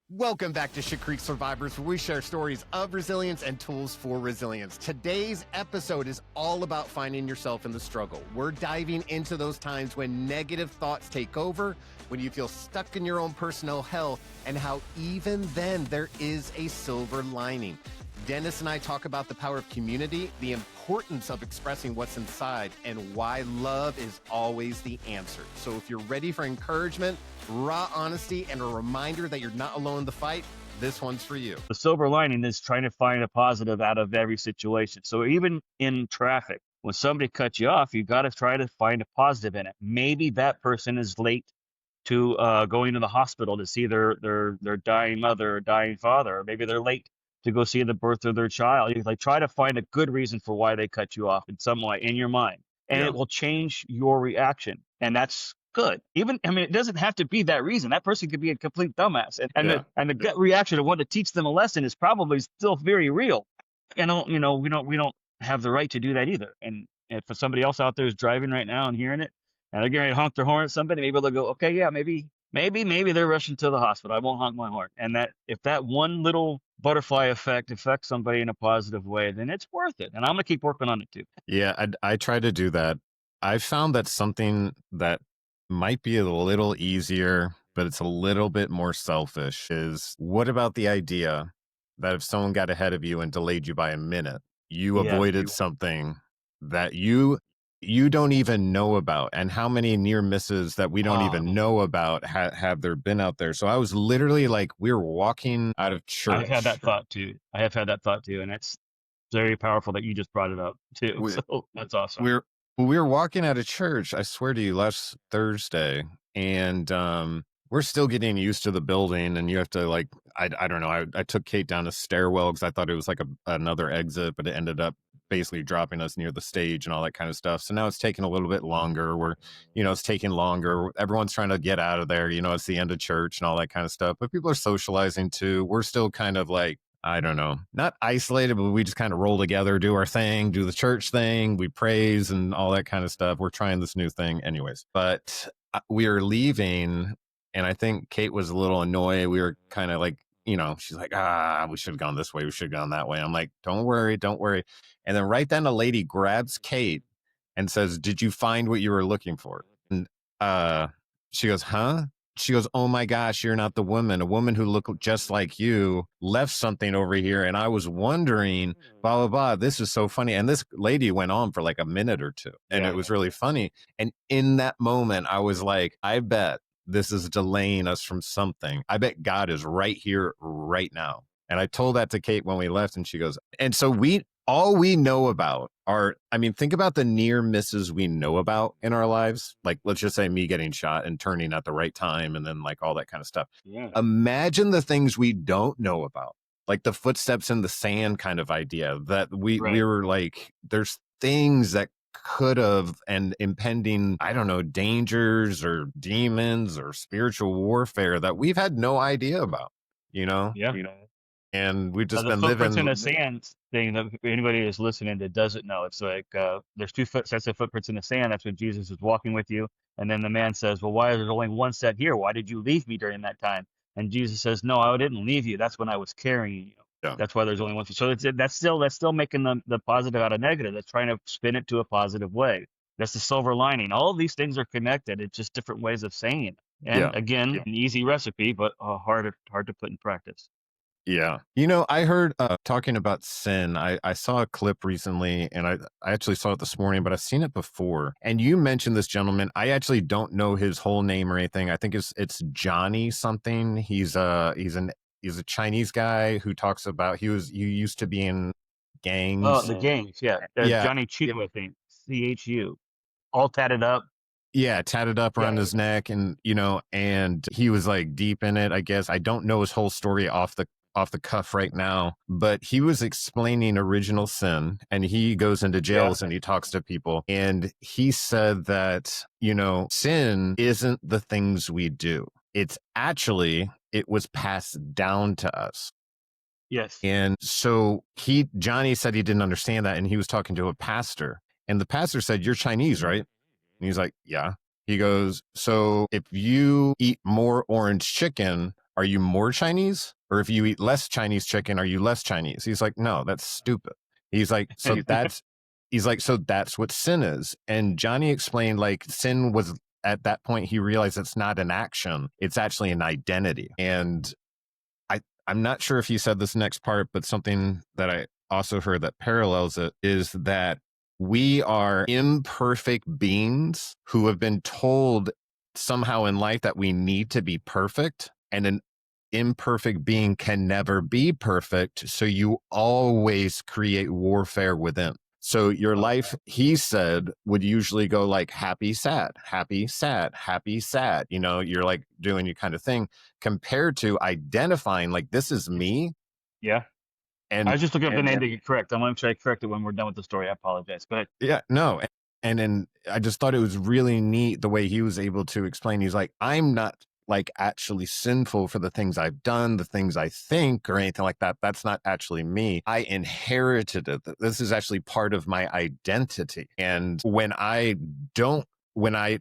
Welcome back to Shit Creek Survivors, where we share stories of resilience and tools for resilience. Today's episode is all about finding yourself in the struggle. We're diving into those times when negative thoughts take over, when you feel stuck in your own personal hell, and how even then there is a silver lining. Dennis and I talk about the power of community, the importance of expressing what's inside, and why love is always the answer. So if you're ready for encouragement, raw honesty, and a reminder that you're not alone in the fight, this one's for you. The silver lining is trying to find a positive out of every situation. So even in traffic, when somebody cuts you off, you got to try to find a positive in it. Maybe that person is late to going to the hospital to see their dying mother or dying father, or maybe they're late to go see the birth of their child. You like try to find a good reason for why they cut you off in some way in your mind, and it will change your reaction, and that's good. Even it doesn't have to be that reason. That person could be a complete dumbass, and the gut reaction of wanting to teach them a lesson is probably still very real. And we don't have the right to do that either. And if somebody else out there is driving right now and hearing it, and they're getting ready to honk their horn at somebody, maybe they'll go, okay, yeah, maybe they're rushing to the hospital. I won't honk my horn. And that if that one little butterfly effect affects somebody in a positive way, then it's worth it. And I'm gonna keep working on it too. Yeah, I try to do that. I found that something that might be a little easier, but it's a little bit more selfish is, what about the idea that if someone got ahead of you and delayed you by a minute, you avoided something that you don't even know about? And how many near misses that we don't even know about have there been out there? So I was literally like, we were walking out of church. I have had that thought too. And it's very powerful that you just brought it up too. So that's awesome. We were walking out of church, I swear to you, last Thursday, and we're still getting used to the building, and you have to I don't know, I took Kate down a stairwell because I thought it was like another exit, but it ended up basically dropping us near the stage and all that kind of stuff. So now it's taking a little bit longer. It's taking longer. Everyone's trying to get out of there. It's the end of church and all that kind of stuff, but people are socializing too. We're still kind of like, I don't know, not isolated, but we just kind of roll together, do our thing, do the church thing. We praise and all that kind of stuff. We're trying this new thing anyways, but we are leaving. And I think Kate was a little annoyed. We were kind of like, she's like, we should have gone this way. We should have gone that way. I'm like, don't worry. And then right then a lady grabs Kate and says, did you find what you were looking for? And she goes, huh? She goes, oh my gosh, you're not the woman. A woman who looked just like you left something over here. And I was wondering, blah, blah, blah. This is so funny. And this lady went on for like a minute or two. And it was really funny. And in that moment, I was like, I bet this is delaying us from something. I bet God is right here, right now. And I told that to Kate when we left, and she goes, and so all we know about think about the near misses we know about in our lives. Like, let's just say me getting shot and turning at the right time, and then like all that kind of stuff. Yeah. Imagine the things we don't know about, like the footsteps in the sand kind of idea that we were like, there's things that could have, and impending, I don't know, dangers or demons or spiritual warfare that we've had no idea about, Yeah. And we've just been living in the sand thing. That anybody is listening that doesn't know, it's like there's two sets of footprints in the sand. That's when Jesus is walking with you, and then the man says, "Well, why is there only one set here? Why did you leave me during that time?" And Jesus says, "No, I didn't leave you. That's when I was carrying you. Yeah. That's why there's only one." So that's still making the positive out of negative. That's trying to spin it to a positive way. That's the silver lining. All of these things are connected. It's just different ways of saying it. And again, an easy recipe, but hard to put in practice. Yeah. I heard talking about sin. I saw a clip recently, and I actually saw it this morning, but I've seen it before. And you mentioned this gentleman. I actually don't know his whole name or anything. I think it's Johnny something. He's a Chinese guy who talks about he used to be in gangs. Oh, the gangs, yeah. Johnny Chu, I think. CHU. All tatted up. Yeah, tatted up around his neck, and and he was like deep in it, I guess. I don't know his whole story off the cuff right now, but he was explaining original sin, and he goes into jails and he talks to people, and he said that sin isn't the things we do. It's actually, it was passed down to us. Yes. And so Johnny said he didn't understand that, and he was talking to a pastor, and the pastor said, "You're Chinese, right?" And he's like, "Yeah." He goes, "So if you eat more orange chicken are you more Chinese? Or if you eat less Chinese chicken, are you less Chinese? He's like, no, that's stupid. He's like, so that's what sin is. And Johnny explained, like, sin was, at that point, he realized it's not an action, it's actually an identity. And I'm not sure if he said this next part, but something that I also heard that parallels it is that we are imperfect beings who have been told somehow in life that we need to be perfect, and an imperfect being can never be perfect. So you always create warfare within. So your life, he said, would usually go like happy, sad, happy, sad, happy, sad. You know, you're like doing your kind of thing, compared to identifying like, this is me. Yeah. And I was just looking up the name to get correct. I'm going to try to correct it when we're done with the story. I apologize. Go ahead. Yeah, no. And then I just thought it was really neat the way he was able to explain. He's like, I'm not like actually sinful for the things I've done, the things I think, or anything like that. That's not actually me. I inherited it. This is actually part of my identity. And when I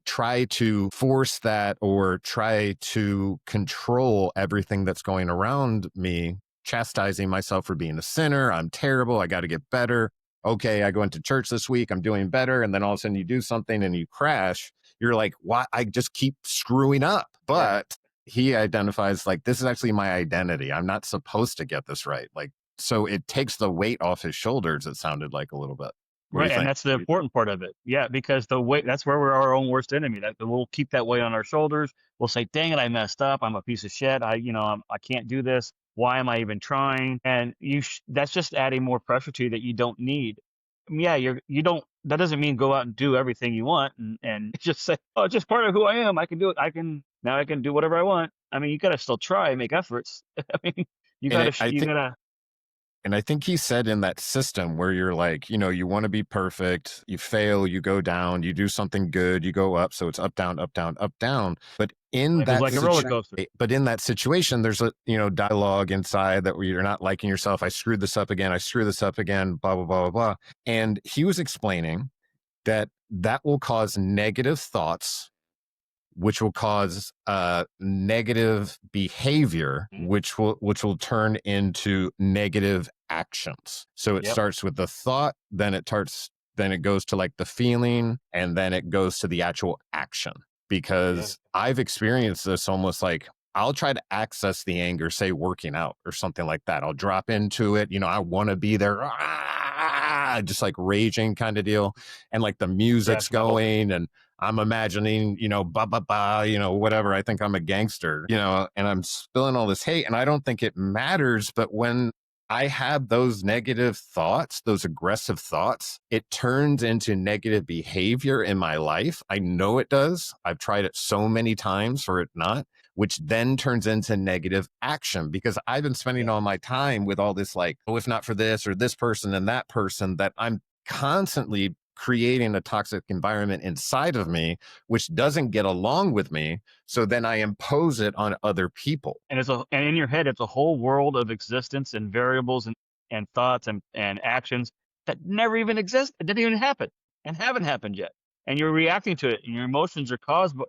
try to force that or try to control everything that's going around me, chastising myself for being a sinner, I'm terrible, I got to get better. Okay, I go into church this week, I'm doing better. And then all of a sudden you do something and you crash. You're like, why? I just keep screwing up. But he identifies like, this is actually my identity. I'm not supposed to get this right. Like, so it takes the weight off his shoulders, it sounded like a little bit. Right, and that's the important part of it. Yeah, because the weight, that's where we're our own worst enemy. That we'll keep that weight on our shoulders. We'll say, "Dang it, I messed up. I'm a piece of shit. I can't do this. Why am I even trying?" And that's just adding more pressure to you that you don't need. Yeah, you don't. That doesn't mean go out and do everything you want and just say, "Oh, it's just part of who I am. I can do it. I can do whatever I want." I mean, you got to still try and make efforts. I mean, you got to. And I think he said in that system where you're like, you know, you want to be perfect, you fail, you go down, you do something good, you go up. So it's up, down, up, down, up, down. But in that, like a roller coaster. But in that situation, there's a, dialogue inside that where you're not liking yourself. I screwed this up again. I screw this up again, blah, blah, blah, blah, blah. And he was explaining that will cause negative thoughts, which will cause negative behavior, which will turn into negative actions. So it starts with the thought, then it goes to like the feeling, and then it goes to the actual action. Because I've experienced this almost like, I'll try to access the anger, say working out or something like that. I'll drop into it. I want to be there, just like raging kind of deal. And like the music's going and I'm imagining, whatever. I think I'm a gangster, and I'm spilling all this hate, and I don't think it matters. But when I have those negative thoughts, those aggressive thoughts, it turns into negative behavior in my life. I know it does. I've tried it so many times for it not, which then turns into negative action, because I've been spending all my time with all this, like, oh, if not for this or this person and that person, that I'm constantly creating a toxic environment inside of me, which doesn't get along with me. So then I impose it on other people. And in your head, it's a whole world of existence and variables and thoughts and actions that never even exist. It didn't even happen and haven't happened yet. And you're reacting to it, and your emotions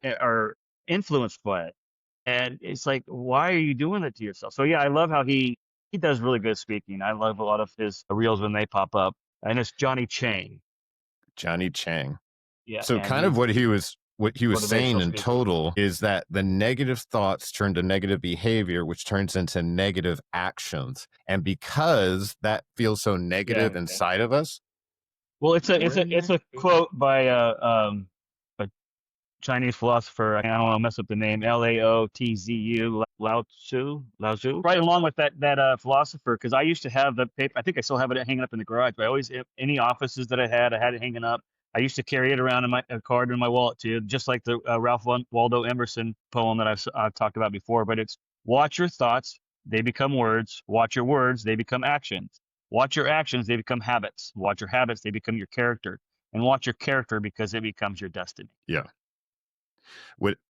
are influenced by it. And it's like, why are you doing it to yourself? So yeah, I love how he does really good speaking. I love a lot of his reels when they pop up. And it's Johnny Chang. Yeah. So kind of what he was saying in total is that the negative thoughts turn to negative behavior, which turns into negative actions. And because that feels so negative inside of us. Well, it's a quote by a Chinese philosopher. I don't want to mess up the name. Laotzu, Lao Tzu. Right along with that philosopher, because I used to have the paper. I think I still have it hanging up in the garage. But I always, any offices that I had it hanging up. I used to carry it around in my card in my wallet too, just like the Ralph Waldo Emerson poem that I've talked about before. But it's watch your thoughts, they become words. Watch your words, they become actions. Watch your actions, they become habits. Watch your habits, they become your character. And watch your character because it becomes your destiny. Yeah.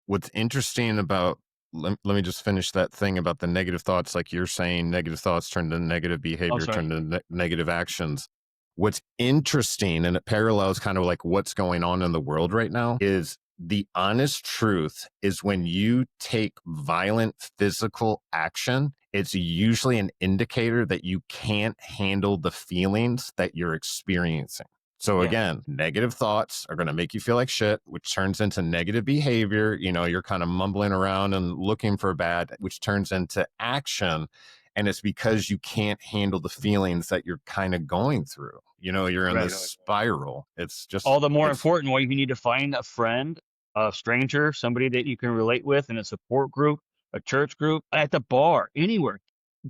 What's interesting about, let me just finish that thing about the negative thoughts. Like you're saying, negative thoughts turn to negative behavior, turn to negative actions. What's interesting, and it parallels kind of like what's going on in the world right now, is the honest truth is when you take violent physical action, it's usually an indicator that you can't handle the feelings that you're experiencing. So Yeah. again, negative thoughts are going to make you feel like shit, which turns into negative behavior. You know, you're kind of mumbling around and looking for bad, which turns into action. And it's because you can't handle the feelings that you're kind of going through. You know, you're in Right. this spiral. It's just All the more important why you need to find a friend, a stranger, somebody that you can relate with in a support group, a church group, at the bar, anywhere,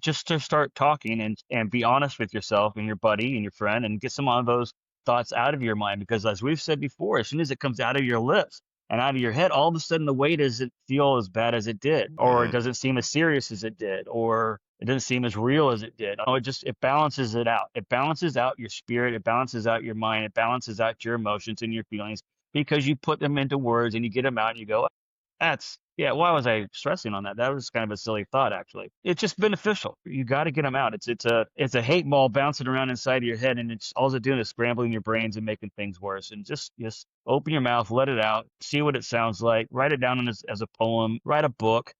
just to start talking and be honest with yourself and your buddy and your friend and get some of those thoughts out of your mind. Because as we've said before, as soon as it comes out of your lips and out of your head, all of a sudden the weight doesn't feel as bad as it did, or it doesn't seem as serious as it did, or it doesn't seem as real as it did. Oh, it balances it out. It balances out your spirit. It balances out your mind. It balances out your emotions and your feelings because you put them into words and you get them out and you go, yeah, why was I stressing on that? That was kind of a silly thought, actually. It's just beneficial. You got to get them out. It's a hate ball bouncing around inside of your head, and it's all it's doing is scrambling your brains and making things worse. And just open your mouth, let it out, see what it sounds like, write it down as a poem, write a book.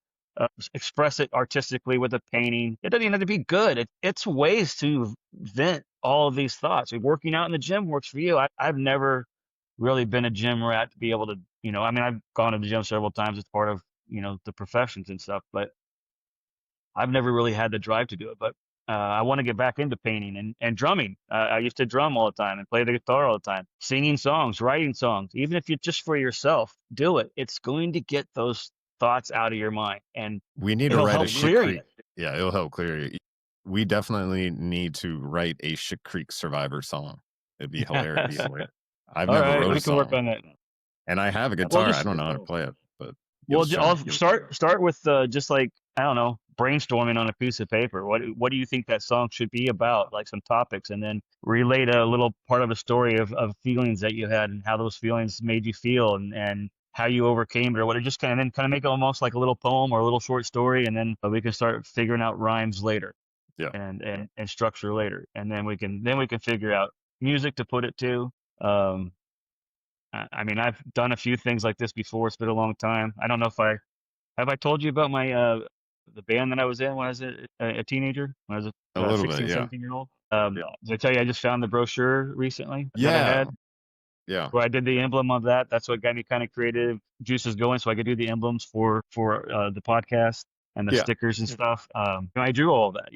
Express it artistically with a painting. It doesn't even have to be good. It's ways to vent all of these thoughts. Working out in the gym works for you. I've never really been a gym rat to be able to, I mean, I've gone to the gym several times as part of, the professions and stuff, but I've never really had the drive to do it. But I want to get back into painting and drumming. I used to drum all the time and play the guitar all the time, singing songs, writing songs. Even if you're just for yourself, do it. It's going to get those thoughts out of your mind, and we need to it'll write help a Shit clear Creek. you. Yeah, it'll help clear you. We definitely need to write a Shit Creek Survivor song. It'd be hilarious. I've All never right, wrote we a can work song, on that. and I have a Well, guitar. I just don't know how to play it, but well, give it a I'll shot. start with just like, I don't know, brainstorming on a piece of paper. What do you think that song should be about? Like some topics, and then relate a little part of a story of feelings that you had and how those feelings made you feel and how you overcame it or what. Just kind of make it almost like a little poem or a little short story, and then we can start figuring out rhymes later. Yeah. And structure later, and then we can figure out music to put it to. I mean, I've done a few things like this before. It's been a long time. I don't know if I told you about my the band that I was in when I was a teenager, when I was A little 16, bit, yeah. 17-year-old. Did I tell you I just found the brochure recently that I Yeah. had? Yeah. Where I did the emblem of that. That's what got me kind of creative juices going, so I could do the emblems for the podcast and the Yeah. stickers and stuff. I drew all of that,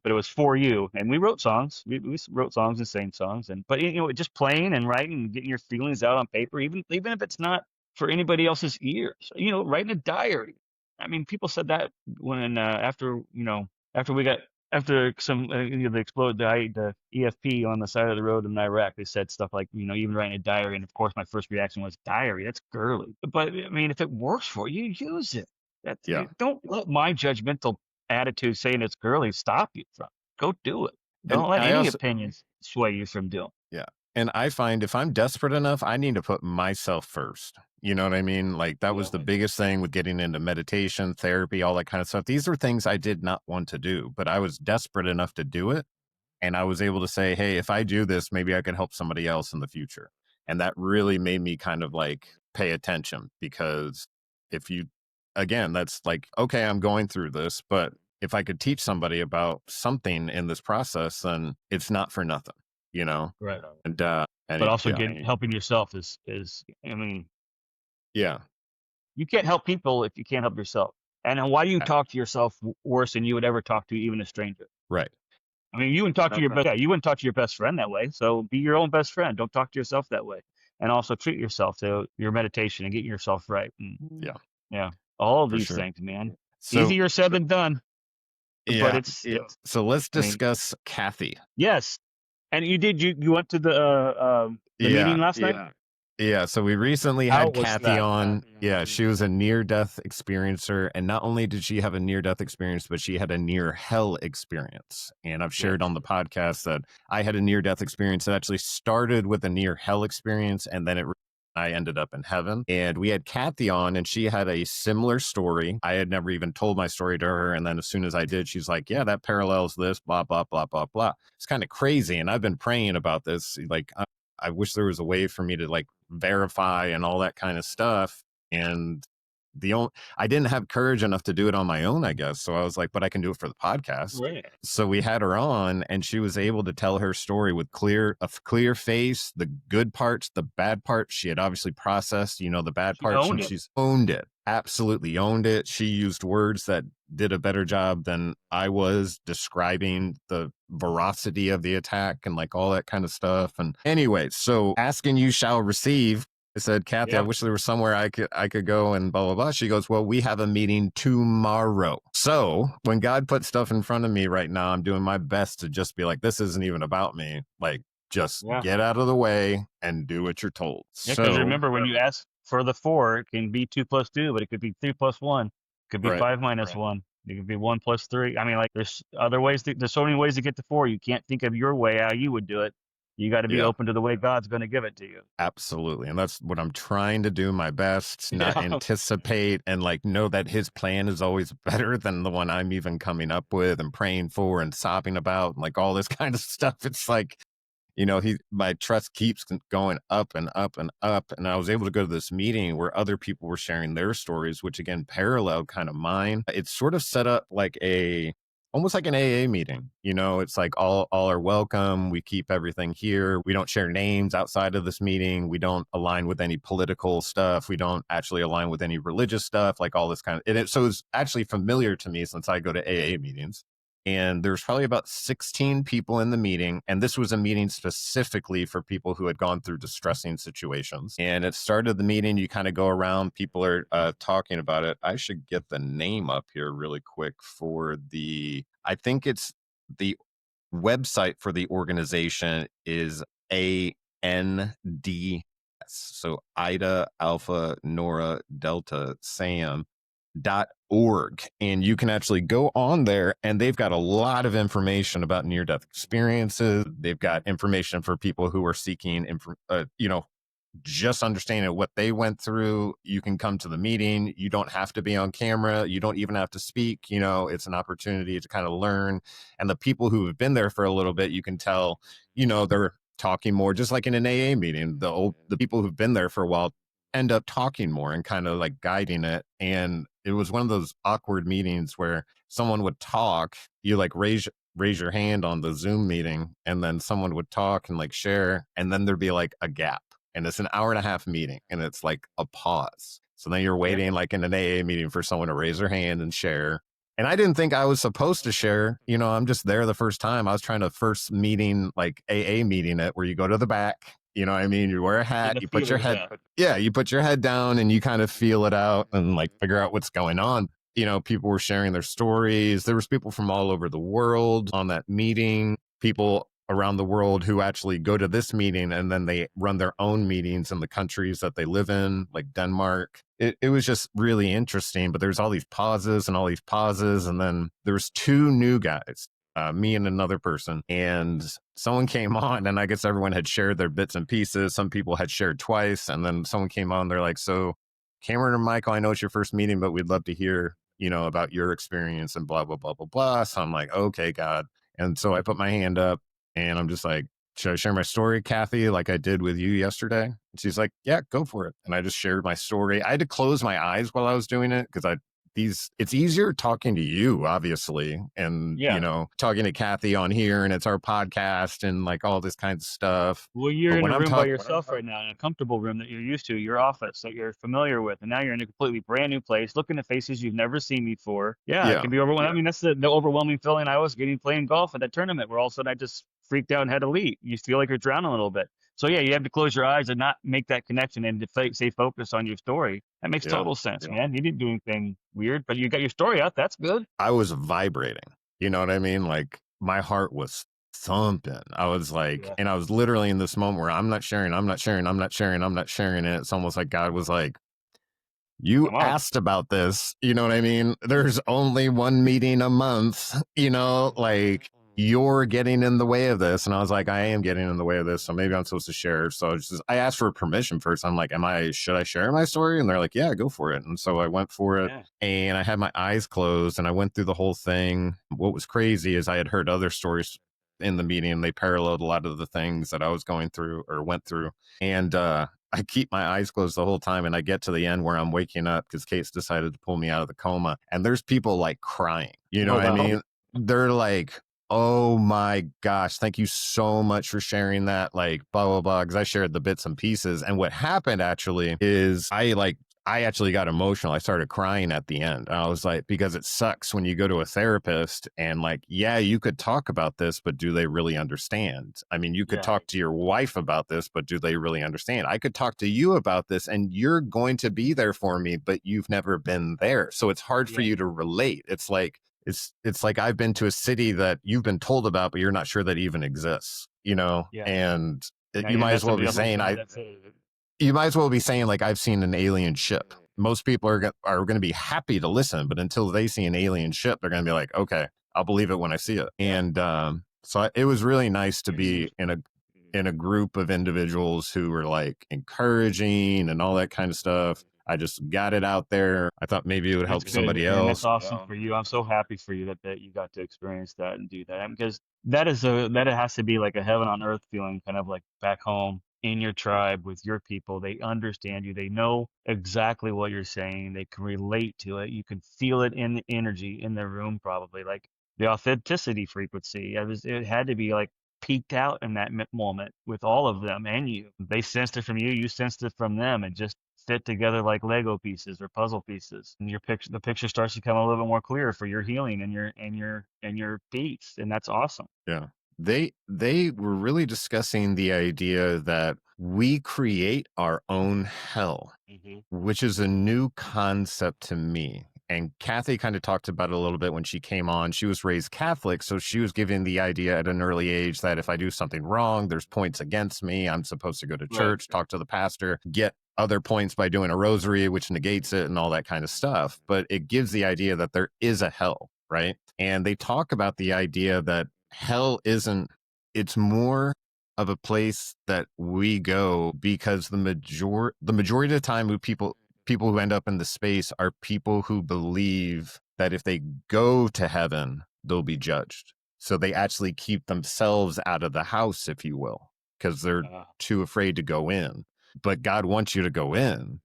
but it was for you. And we wrote songs. We wrote songs and sang songs, but just playing and writing and getting your feelings out on paper, even if it's not for anybody else's ears. Writing a diary. I mean, people said that when after we got after some they exploded the EFP on the side of the road in Iraq. They said stuff like, even writing a diary. And of course, my first reaction was, diary, that's girly. But I mean, if it works for you, use it. Yeah. Don't let my judgmental attitude saying it's girly stop you from. Go do it. Don't let any opinions sway you from doing. Yeah. And I find if I'm desperate enough, I need to put myself first. You know what I mean? Like that was the biggest thing with getting into meditation, therapy, all that kind of stuff. These are things I did not want to do, but I was desperate enough to do it. And I was able to say, hey, if I do this, maybe I can help somebody else in the future. And that really made me kind of like pay attention, because again, that's like, okay, I'm going through this, but if I could teach somebody about something in this process, then it's not for nothing, Right. And but also helping yourself is, I mean, yeah, you can't help people if you can't help yourself. And why do you talk to yourself worse than you would ever talk to even a stranger? Right. I mean, you wouldn't talk to you wouldn't talk to your best friend that way. So be your own best friend. Don't talk to yourself that way. And also treat yourself to your meditation and getting yourself right. Yeah. All of these things, man. So, easier said than done. Yeah. But it's so let's discuss Kathy. Yes. And you went to the meeting last night? Yeah, so we recently had Kathy on. Yeah, she was a near-death experiencer, and not only did she have a near-death experience, but she had a near-hell experience. And I've shared on the podcast that I had a near-death experience that actually started with a near-hell experience, and then I ended up in heaven. And we had Kathy on, and she had a similar story. I had never even told my story to her, and then as soon as I did, she's like, yeah, that parallels this, blah, blah, blah, blah, blah. It's kind of crazy, and I've been praying about this. Like, I wish there was a way for me to like verify and all that kind of stuff. And I didn't have courage enough to do it on my own, I guess. So I was like, but I can do it for the podcast. Right. So we had her on, and she was able to tell her story with a clear face, the good parts, the bad parts. She had obviously processed, the bad parts, and she's owned it. Absolutely owned it. She used words that did a better job than I was describing the veracity of the attack and like all that kind of stuff. And anyway, so asking you shall receive. I said, Kathy, I wish there was somewhere I could go and blah, blah, blah. She goes, well, we have a meeting tomorrow. So when God put stuff in front of me right now, I'm doing my best to just be like, this isn't even about me. Like, just get out of the way and do what you're told. Yeah, because remember, when you ask for the 4, it can be 2 plus 2, but it could be 3 plus 1. It could be 5 minus 1. It could be 1 plus 3. I mean, like, there's other ways. There's so many ways to get to 4. You can't think of your way, how you would do it. You got to be open to the way God's going to give it to you. Absolutely. And that's what I'm trying to do my best, not anticipate and like know that his plan is always better than the one I'm even coming up with and praying for and sobbing about and like all this kind of stuff. It's like, my trust keeps going up and up and up. And I was able to go to this meeting where other people were sharing their stories, which again, paralleled kind of mine. It's sort of set up like almost like an AA meeting. It's like all are welcome. We keep everything here. We don't share names outside of this meeting. We don't align with any political stuff. We don't actually align with any religious stuff, like all this kind of, so it's actually familiar to me since I go to AA meetings. And there's probably about 16 people in the meeting. And this was a meeting specifically for people who had gone through distressing situations. And it started the meeting. You kind of go around, people are talking about it. I should get the name up here really quick I think it's the website for the organization is ANDS. So Ida, Alpha, Nora, Delta, Sam. .org, and you can actually go on there, and they've got a lot of information about near-death experiences. They've got information for people who are seeking just understanding what they went through. You can come to the meeting. You don't have to be on camera. You don't even have to speak. It's an opportunity to kind of learn. And the people who have been there for a little bit, you can tell, they're talking more, just like in an AA meeting. The people who've been there for a while end up talking more and kind of like guiding it. And it was one of those awkward meetings where someone would talk, you like raise your hand on the Zoom meeting, and then someone would talk and like share, and then there'd be like a gap, and it's an hour-and-a-half meeting, and it's like a pause. So then you're waiting like in an AA meeting for someone to raise their hand and share. And I didn't think I was supposed to share. I'm just there the first time. I was trying to first meeting, like AA meeting it, where you go to the back. You know what I mean? You wear a hat, you put your head, you put your head down and you kind of feel it out and like figure out what's going on. People were sharing their stories. There was people from all over the world on that meeting, people around the world who actually go to this meeting and then they run their own meetings in the countries that they live in, like Denmark. It was just really interesting, but there's all these pauses. And then there's 2 new guys. Me and another person, and someone came on, and I guess everyone had shared their bits and pieces. Some people had shared twice, and then someone came on. They're like, so Cameron and Michael, I know it's your first meeting, but we'd love to hear, about your experience and blah, blah, blah, blah, blah. So I'm like, okay, God. And so I put my hand up and I'm just like, should I share my story, Kathy, like I did with you yesterday? And she's like, yeah, go for it. And I just shared my story. I had to close my eyes while I was doing it because it's easier talking to you, obviously, and talking to Kathy on here, and it's our podcast and like all this kind of stuff. Well, you're in a room by yourself right now, in a comfortable room that you're used to, your office that you're familiar with, and now you're in a completely brand new place, looking at faces you've never seen before. It can be overwhelming. I mean, that's the overwhelming feeling I was getting playing golf at that tournament, where all of a sudden I just freaked out and had to leave. You feel like you're drowning a little bit. So you have to close your eyes and not make that connection and to stay focused on your story. That makes total sense, man. You didn't do anything weird, but you got your story out. That's good. I was vibrating. You know what I mean? Like my heart was thumping. I was like, and I was literally in this moment where I'm not sharing. And it's almost like God was like, you asked about this. You know what I mean? There's only one meeting a month, like you're getting in the way of this. And I was like, I am getting in the way of this. So maybe I'm supposed to share. So I asked for permission first. I'm like, should I share my story? And they're like, yeah, go for it. And so I went for it and I had my eyes closed and I went through the whole thing. What was crazy is I had heard other stories in the meeting, and they paralleled a lot of the things that I was going through or went through. And I keep my eyes closed the whole time, and I get to the end where I'm waking up because Kate's decided to pull me out of the coma, and there's people like crying. You know Oh what I wow. mean? They're like, "Oh my gosh, thank you so much for sharing that." Like blah blah blah. Because I shared the bits and pieces, and what happened actually is I actually got emotional. I started crying at the end. I was like, because it sucks when you go to a therapist and like, yeah, you could talk about this, but do they really understand? I mean, you could Yeah. talk to your wife about this, but do they really understand? I could talk to you about this and you're going to be there for me, but you've never been there. So it's hard for Yeah. you to relate. It's like I've been to a city that you've been told about, but you're not sure that even exists, you know? Yeah. And Now you you might met as well somebody be else who saying, told you that too. you might as well be saying like I've seen an alien ship. Most people are going to be happy to listen, but until they see an alien ship, they're going to be like, okay, I'll believe it when I see it. Yeah. And it was really nice to be in a group of individuals who were like encouraging and all that kind of stuff. I just got it out there. I thought maybe it would That's help good, somebody man. That's else. awesome for you. I'm so happy for you that you got to experience that and do that. Because that has to be like a heaven on earth feeling, kind of like back home in your tribe with your people. They understand you. They know exactly what you're saying. They can relate to it. You can feel it in the energy in the room, probably like the authenticity frequency. It had to be like peaked out in that moment with all of them and you. They sensed it from you. You sensed it from them, and just fit together like Lego pieces or puzzle pieces, and the picture starts to become a little bit more clear for your healing and your peace, and that's awesome. Yeah. They were really discussing the idea that we create our own hell, Mm-hmm. which is a new concept to me. And Kathy kind of talked about it a little bit when she came on. She was raised Catholic, so she was given the idea at an early age that if I do something wrong, there's points against me. I'm supposed to go to Right. church, talk to the pastor, get other points by doing a rosary, which negates it and all that kind of stuff. But it gives the idea that there is a hell, right? And they talk about the idea that hell isn't, it's more of a place that we go because the majority of the time people who end up in the space are people who believe that if they go to heaven, they'll be judged. So they actually keep themselves out of the house, if you will, because they're too afraid to go in. But God wants you to go in.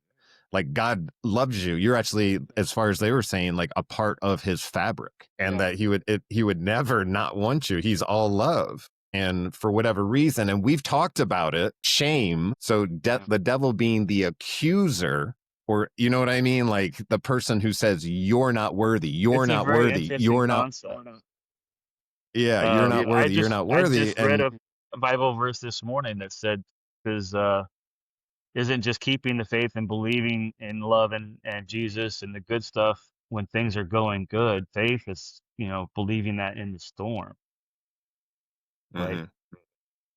Like God loves you. You're actually, as far as they were saying, like a part of his fabric, and that he would never not want you. He's all love. And for whatever reason, and we've talked about it, shame. So the devil being the accuser, or you know what I mean? Like the person who says, you're not worthy, you're It's a not very worthy, interesting you're not, concept. yeah, you're not I worthy, you're just not I worthy. just read And a Bible verse this morning that said, because isn't just keeping the faith and believing in love and Jesus and the good stuff when things are going good. Faith is, believing that in the storm, right? Mhm.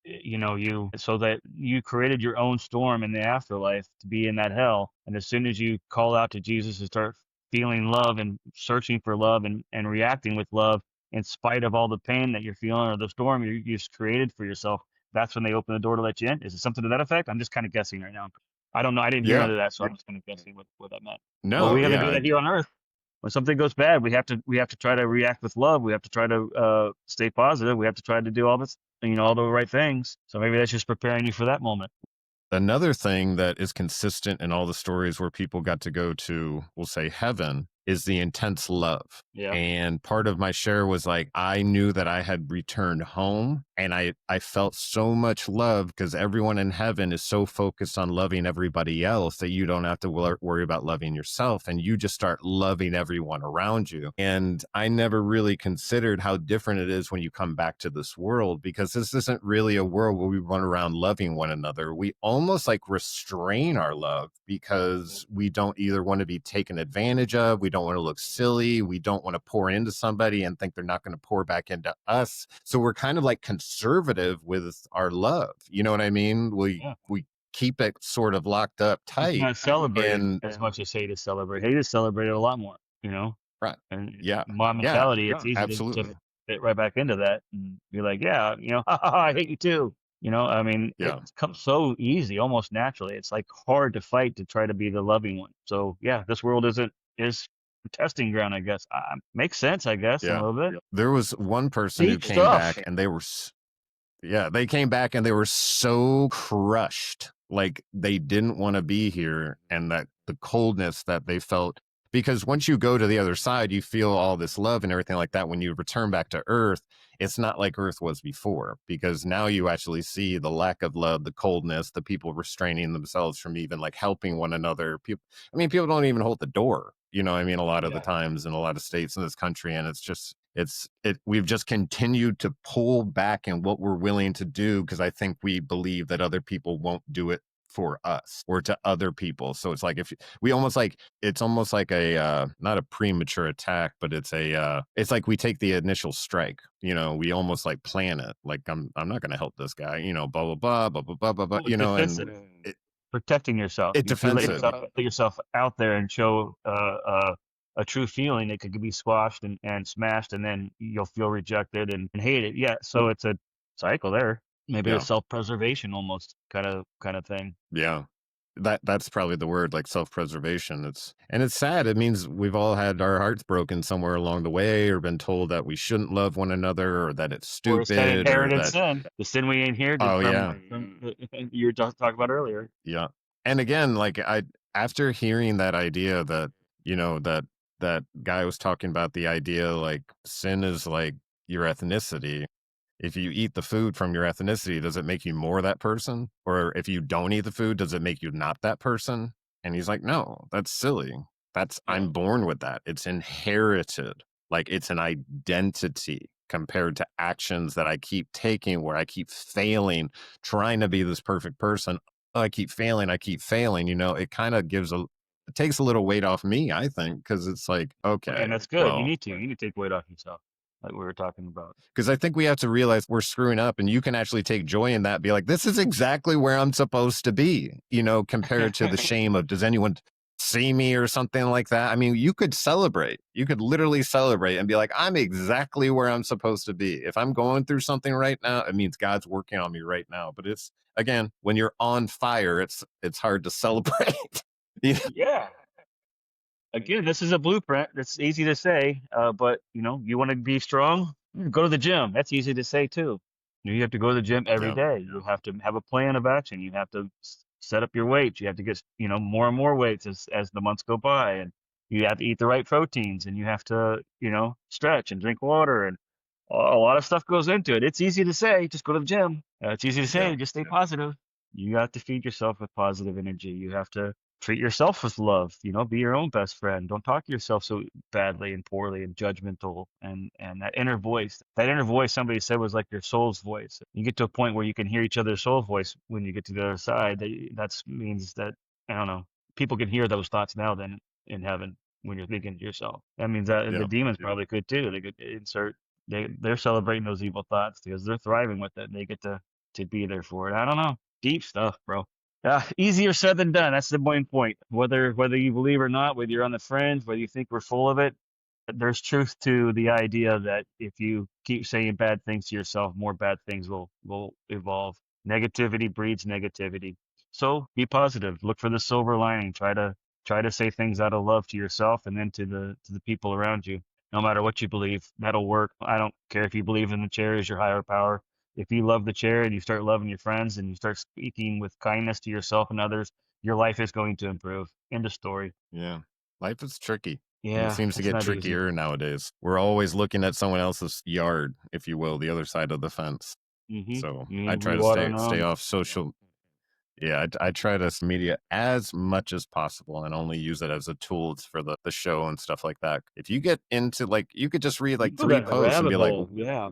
You so that you created your own storm in the afterlife to be in that hell, and as soon as you call out to Jesus and start feeling love and searching for love and reacting with love in spite of all the pain that you're feeling or the storm you just created for yourself, that's when they open the door to let you in. Is it something to that effect? I'm just kind of guessing right now. I don't know. I didn't hear Yeah, none of that, so I'm just kind of guessing what that meant. Well, no, we have to do yeah, that here on earth. When something goes bad, we have to try to react with love. We have to try to stay positive. We have to try to do all this, all the right things. So maybe that's just preparing you for that moment. another thing that is consistent in all the stories where people got to go to, we'll say, heaven, is the intense love. Yeah. And part of my share was like, I knew that I had returned home, and I felt so much love because everyone in heaven is so focused on loving everybody else that you don't have to worry about loving yourself, and you just start loving everyone around you. And I never really considered how different it is when you come back to this world, because this isn't really a world where we run around loving one another. We almost like restrain our love because we don't either want to be taken advantage of, we don't want to look silly, we don't want to pour into somebody and think they're not going to pour back into us. So we're kind of like conservative with our love. You know what I mean? We keep it sort of locked up It's tight. not celebrated And as much as hate is celebrated. Hate is celebrated a lot more. right. And Yeah. my mentality, it's easy to Absolutely. fit right back into that and be like, yeah, ha, ha, ha, I hate you too. I mean, Yeah. it comes so easy, almost naturally. It's like hard to fight to try to be the loving one. So yeah, this world is testing ground, I guess. Makes sense, I guess, in a Yeah. little bit. There was one person who Deep came stuff. back and they were yeah, they came back and they were so crushed. Like they didn't want to be here, and that the coldness that they felt, because once you go to the other side, you feel all this love and everything like that. When you return back to Earth, it's not like Earth was before, because now you actually see the lack of love, the coldness, the people restraining themselves from even like helping one another. People, I mean, people don't even hold the door. You know, I mean, a lot of the times in a lot of states in this country, and it's just we've just continued to pull back in what we're willing to do, because I think we believe that other people won't do it for us or to other people. So it's like, if we almost like, it's almost like a not a premature attack, but it's like we take the initial strike, you know, we almost like plan it, like I'm not going to help this guy, you know, blah blah blah blah blah blah blah, blah, Well, you it's know, and defensive. Protecting yourself. it If you let defensive. yourself out there and show a true feeling, it could be squashed and smashed, and then you'll feel rejected and hate it. Yeah, so it's a cycle there. Maybe a Yeah. self-preservation almost kind of thing. Yeah. That's probably the word, like self-preservation. It's sad. It means we've all had our hearts broken somewhere along the way, or been told that we shouldn't love one another, or that it's Or it's that stupid, or inherited that, sin, the sin we inherited oh yeah, from you were talking about earlier. yeah. And again, like after hearing that idea that, you know, that guy was talking about, the idea like sin is like your ethnicity. If you eat the food from your ethnicity, does it make you more that person? Or if you don't eat the food, does it make you not that person? And he's like, no, that's silly. I'm born with that. It's inherited. Like it's an identity compared to actions that I keep taking, where I keep failing, trying to be this perfect person. Oh, I keep failing, you know, it kind of it takes a little weight off me, I think, because it's like, okay, And that's good. You well, need to take weight off yourself, like we were talking about. because I think we have to realize we're screwing up, and you can actually take joy in that. Be like, this is exactly where I'm supposed to be, you know, compared to the shame of, does anyone see me or something like that? I mean, you could celebrate. You could literally celebrate and be like, I'm exactly where I'm supposed to be. If I'm going through something right now, it means God's working on me right now. But it's, again, when you're on fire, it's hard to celebrate. You know? Yeah. Again, this is a blueprint. It's easy to say, but you want to be strong, go to the gym. That's easy to say too. You have to go to the gym every Yeah. day. You have to have a plan of action. You have to set up your weights. You have to get, more and more weights as the months go by, and you have to eat the right proteins, and you have to, stretch and drink water, and a lot of stuff goes into it. It's easy to say, just go to the gym. It's easy to say, Yeah. just stay positive. You have to feed yourself with positive energy. You have to treat yourself with love, be your own best friend. Don't talk to yourself so badly and poorly and judgmental. And that inner voice somebody said was like your soul's voice. You get to a point where you can hear each other's soul voice when you get to the other side. That means that, I don't know, people can hear those thoughts now then in heaven when you're thinking to yourself. That means that Yeah. the demons probably could too. They could insert, they're celebrating those evil thoughts because they're thriving with it. They get to be there for it. I don't know. Deep stuff, bro. Easier said than done. That's the main point. Whether you believe or not, whether you're on the fringe, whether you think we're full of it, there's truth to the idea that if you keep saying bad things to yourself, more bad things will evolve. Negativity breeds negativity. So be positive. Look for the silver lining. Try to say things out of love to yourself and then to the people around you. No matter what you believe, that'll work. I don't care if you believe in the chair as your higher power. If you love the chair and you start loving your friends and you start speaking with kindness to yourself and others, your life is going to improve. End of story. Yeah. Life is tricky. And it Yeah, seems to it's get not easy. trickier nowadays. We're always looking at someone else's yard, if you will, the other side of the fence. You So I need try to water stay on. off social. Yeah, I try to media as much as possible, and only use it as a tool for the show and stuff like that. If you get into, like, you could just read You like go 3 down the posts and rabbit be like, hole. Yeah.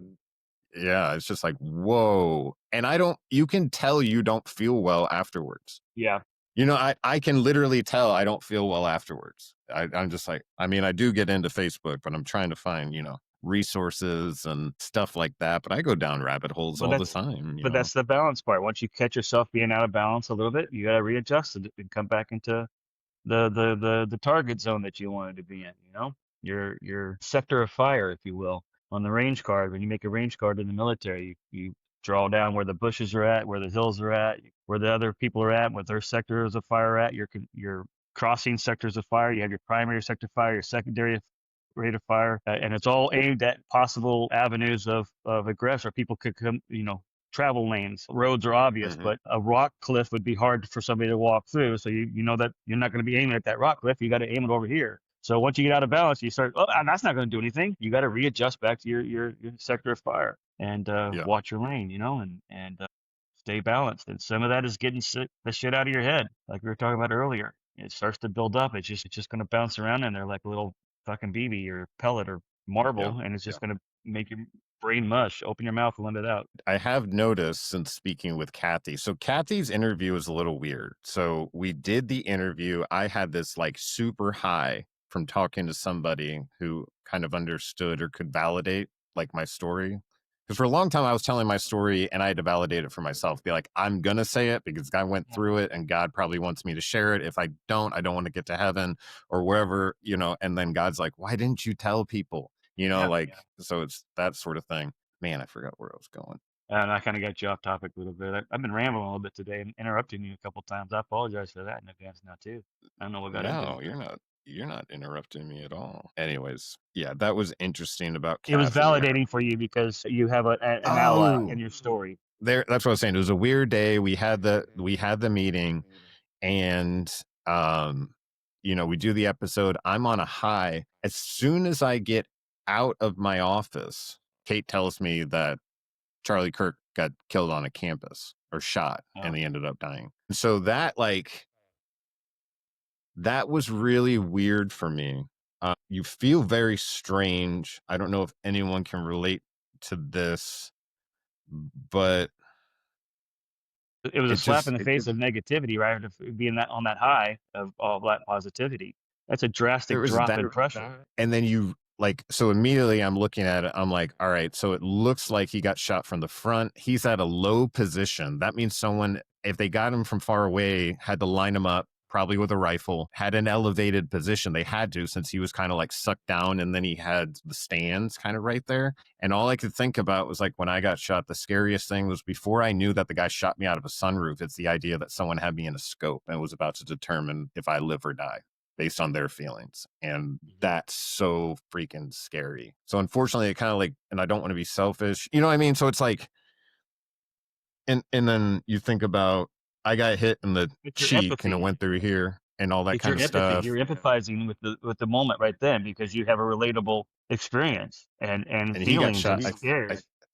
yeah, it's just like, whoa. And you can tell you don't feel well afterwards. Yeah. You know, I can literally tell I don't feel well afterwards. I'm just like, I mean, I do get into Facebook, but I'm trying to find, resources and stuff like that. But I go down rabbit holes But all the that's time, but that's the balance part. Once you catch yourself being out of balance a little bit, you gotta readjust it and come back into the target zone that you wanted to be in, your sector of fire, if you will. On the range card, when you make a range card in the military, you draw down where the bushes are at, where the hills are at, where the other people are at, what their sectors of fire are at. You're crossing sectors of fire. You have your primary sector fire, your secondary rate of fire, and it's all aimed at possible avenues of egress, or people could come, travel lanes. Roads are obvious, but a rock cliff would be hard for somebody to walk through. So you know that you're not going to be aiming at that rock cliff. You got to aim it over here. So once you get out of balance, you start, oh, that's not going to do anything. You got to readjust back to your sector of fire and watch your lane, and stay balanced. And some of that is getting the shit out of your head, like we were talking about earlier. It starts to build up. It's just going to bounce around in there like a little fucking BB or pellet or marble, and it's just going to make your brain mush. Open your mouth and let it out. I have noticed since speaking with Kathy. So Kathy's interview was a little weird. So we did the interview. I had this like super high from talking to somebody who kind of understood or could validate like my story. Because for a long time I was telling my story and I had to validate it for myself. Be like, I'm going to say it because I went through it and God probably wants me to share it. If I don't want to get to heaven or wherever, and then God's like, why didn't you tell people? So it's that sort of thing. Man, I forgot where I was going. And I kind of got you off topic a little bit. I've been rambling a little bit today and interrupting you a couple times. I apologize for that in advance now too. I don't know what got into No, it. you're not interrupting me at all. Anyways, yeah, that was interesting about Kathy. It was validating for you because you have an ally in your story. That's what I was saying. It was a weird day. We had the meeting, and we do the episode. I'm on a high. As soon as I get out of my office, Kate tells me that Charlie Kirk got killed on a campus or shot, and he ended up dying. So that was really weird for me. You feel very strange. I don't know if anyone can relate to this, but it was a slap in the face of negativity, right? Of being on that high of all that positivity. That's a drastic drop in pressure. And then so immediately I'm looking at it. I'm like, all right, so it looks like he got shot from the front. He's at a low position. That means someone, if they got him from far away, had to line him up, probably with a rifle, had an elevated position. They had to, since he was kind of like sucked down, and then he had the stands kind of right there. And all I could think about was like when I got shot, the scariest thing was before I knew that the guy shot me out of a sunroof, it's the idea that someone had me in a scope and was about to determine if I live or die based on their feelings. And that's so freaking scary. So unfortunately, it kind of like, and I don't want to be selfish, you know what I mean? So it's like, and then you think about, I got hit in the cheek and it went through here and all that kind of stuff. You're empathizing with the moment right then because you have a relatable experience and he got shot. I